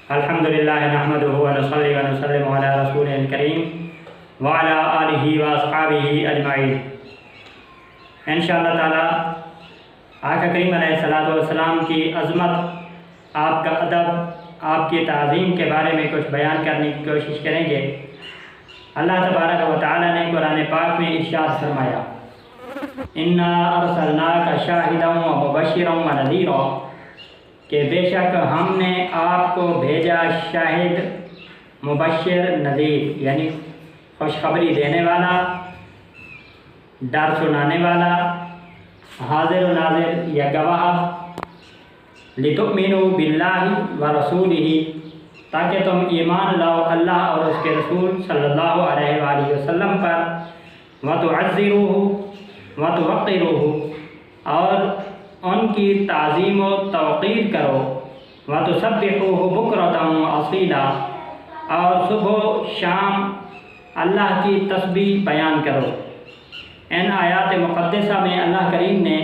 الحمدللہ نحمدہ ونصلی ونسلم علی رسولہ الکریم وعلی آلہ واصحابہ اجمعین۔ انشاءاللہ تعالی آقا کریم علیہ الصلوۃ والسلام کی عظمت، آپ کا ادب، آپ کی تعظیم کے بارے میں کچھ بیان کرنے کی کوشش کریں گے۔ اللہ تبارک و تعالی نے قرآن پاک میں ارشاد فرمایا، انا ارسلناک شاہدا ومبشرا ونذیرا، کہ بے شک ہم نے آپ کو بھیجا شاہد، مبشر، نذیر، یعنی خوشخبری دینے والا، ڈر سنانے والا، حاضر و ناظر یا گواہ، لتؤمنوا باللہ ورسولہ، تاکہ تم ایمان لاؤ اللہ اور اس کے رسول صلی اللہ علیہ وآلہ وسلم پر، وتعزروہ وتوقروہ، اور ان کی تعظیم و توقیر کرو، وتسبحوہ بکرۃ واصیلا، اور صبح و شام اللہ کی تسبیح بیان کرو۔ ان آیات مقدسہ میں اللہ کریم نے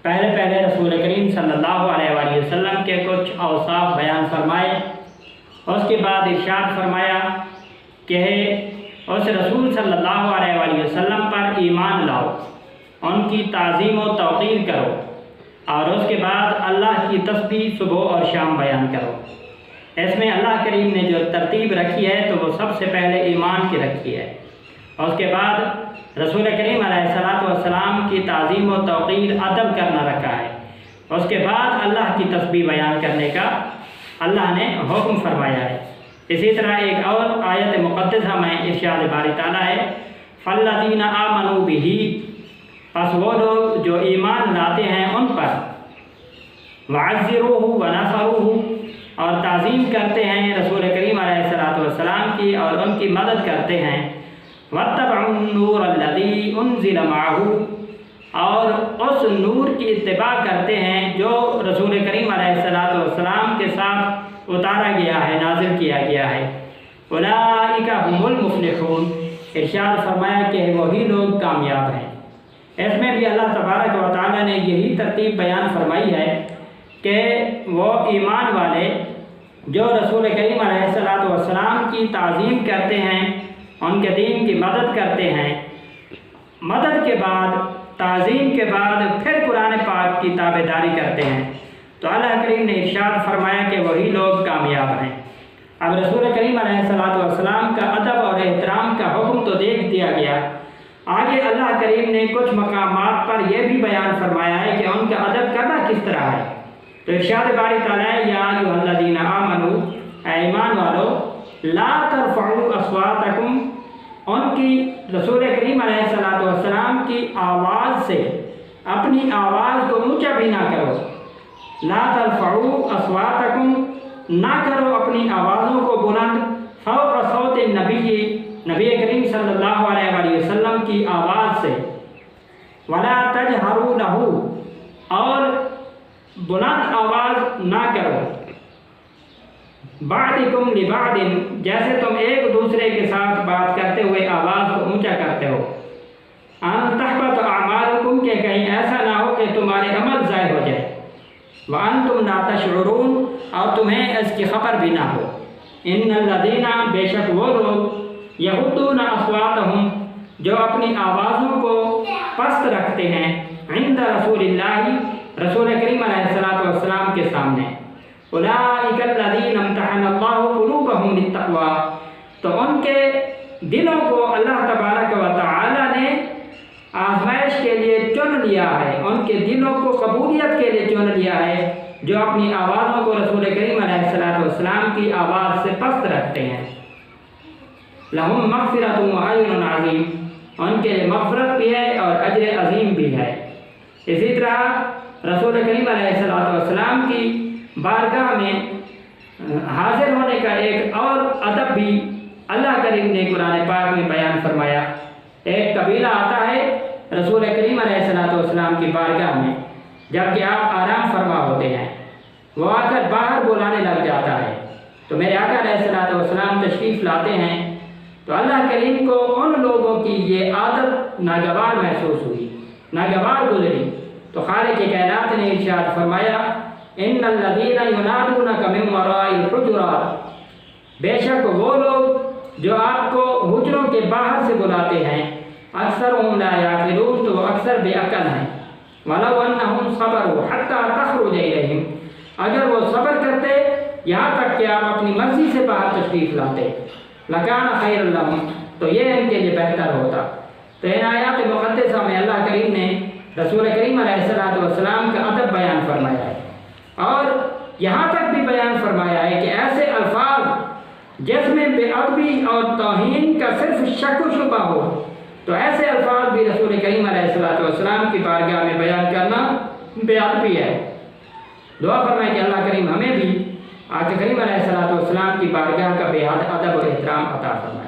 پہلے رسول کریم صلی اللہ علیہ وآلہ وسلم کے کچھ اوصاف بیان فرمائے۔ اس کے بعد ارشاد فرمایا کہ اس رسول صلی اللہ علیہ وآلہ وسلم پر ایمان لاؤ، ان کی تعظیم و توقیر کرو، اور اس کے بعد اللہ کی تسبیح صبح اور شام بیان کرو۔ اس میں اللہ کریم نے جو ترتیب رکھی ہے تو وہ سب سے پہلے ایمان کی رکھی ہے، اور اس کے بعد رسول کریم علیہ الصلوۃ والسلام کی تعظیم و توقیر، ادب کرنا رکھا ہے، اس کے بعد اللہ کی تسبیح بیان کرنے کا اللہ نے حکم فرمایا ہے۔ اسی طرح ایک اور آیت مقدسہ میں ارشاد باری تعالیٰ ہے، فالذین آمنوا بہ، پس وہ لوگ جو ایمان لاتے ہیں ان پر، وعزروہ ونصروہ، اور تعظیم کرتے ہیں رسول کریم علیہ الصلوۃ والسلام کی اور ان کی مدد کرتے ہیں، واتبعوا النور الذی انزل معہ، اور اس نور کی اتباع کرتے ہیں جو رسول کریم علیہ الصلوۃ والسلام کے ساتھ اتارا گیا ہے، نازل کیا گیا ہے۔ اولئک هم المفلحون، ارشاد فرمایا کہ وہی لوگ کامیاب ہیں۔ اس میں بھی اللہ تبارک و تعالی نے یہی ترتیب بیان فرمائی ہے کہ وہ ایمان والے جو رسول کریم علیہ الصلوۃ والسلام کی تعظیم کرتے ہیں، ان کے دین کی مدد کرتے ہیں، مدد کے بعد، تعظیم کے بعد پھر قرآن پاک کی تابعداری کرتے ہیں، تو اللہ کریم نے ارشاد فرمایا کہ وہی لوگ کامیاب ہیں۔ اب رسول کریم علیہ الصلوۃ والسلام کا ادب اور احترام کا حکم تو دیکھ دیا گیا، آگے اللہ کریم نے کچھ مقامات پر یہ بھی بیان فرمایا ہے کہ ان کا ادب کرنا کس طرح ہے۔ تو ارشاد باری تعالیٰ ہے، یا ایھا الذین آمنوا، اے ایمان والو، لا ترفعوا اصواتکم، ان کی رسول کریم علیہ الصلوۃ والسلام کی آواز سے اپنی آواز کو اونچا بھی نہ کرو، لا ترفعوا اصواتکم، نہ کرو اپنی آوازوں کو بلند، فوق صوت النبی، نبی کریم صلی اللہ علیہ وآلہ وسلم کی آواز سے، ولا تجہروا لہ، اور بلند آواز نہ کرو، بعضکم لبعض، جیسے تم ایک دوسرے کے ساتھ بات کرتے ہوئے آواز کو اونچا کرتے ہو، ان تحبط اعمالکم، کہ کہیں ایسا نہ ہو کہ تمہارے عمل ضائع ہو جائے، وانتم لا تشعرون، اور تمہیں اس کی خبر بھی نہ ہو، ان الذین، بے شک وہ لوگ، یغضون اصواتہم، جو اپنی آوازوں کو پست رکھتے ہیں، عند رسول اللہ، رسول کریم علیہ الصلوۃ والسلام کے سامنے، اولئک الذین امتحن اللہ قلوبہم للتقوی، تو ان کے دلوں کو اللہ تبارک و تعالی نے آزمائش کے لیے چن لیا ہے، ان کے دلوں کو قبولیت کے لیے چن لیا ہے، جو اپنی آوازوں کو رسول کریم علیہ الصلوۃ والسلام کی آواز سے پست رکھتے ہیں۔ لہم مغفرۃ واجر عظیم، ان کے لیے مغفرت بھی ہے اور اجر عظیم بھی ہے۔ اسی طرح رسول کریم علیہ الصلوۃ والسلام کی بارگاہ میں حاضر ہونے کا ایک اور ادب بھی اللہ کریم نے قرآن پاک میں بیان فرمایا۔ ایک قبیلہ آتا ہے رسول کریم علیہ الصلوۃ والسلام کی بارگاہ میں، جبکہ آپ آرام فرما ہوتے ہیں، وہ آ کر باہر بلانے لگ جاتا ہے، تو میرے آقا علیہ الصلوۃ والسلام تشریف لاتے ہیں، تو اللہ کریم کو ان لوگوں کی یہ عادت ناگوار محسوس ہوئی، ناگوار گزری، تو خالق کائنات نے ارشاد فرمایا، ان الذین ینادونک من وراء الحجرات، بے شک وہ لوگ جو آپ کو حجروں کے باہر سے بلاتے ہیں، اکثرهم لا یعقلون، تو وہ اکثر بے عقل ہیں۔ وَلَوْ أَنَّهُمْ صَبَرُوا حَتَّى تَخْرُجَ إِلَيْهِمْ، اگر وہ صبر کرتے یہاں تک کہ آپ اپنی مرضی سے باہر تشریف لاتے، لَكَانَ خَيْرًا لَهُمْ، تو یہ ان کے لیے بہتر ہوتا۔ تو ان آیات مقدسہ میں اللہ کریم نے رسول کریم علیہ السلام کا ادب بیان فرمایا ہے، اور یہاں تک بھی بیان فرمایا ہے کہ ایسے الفاظ جس میں بے ادبی اور توہین کا صرف شک و شبہ ہو، تو ایسے الفاظ بھی رسول کریم علیہ السلام کی بارگاہ میں بیان کرنا بے ادبی ہے۔ دعا فرمائے کہ اللہ کریم ہمیں بھی آقا کریم علیہ السلام کی بارگاہ کا بے حد ادب اور احترام عطا فرمائے۔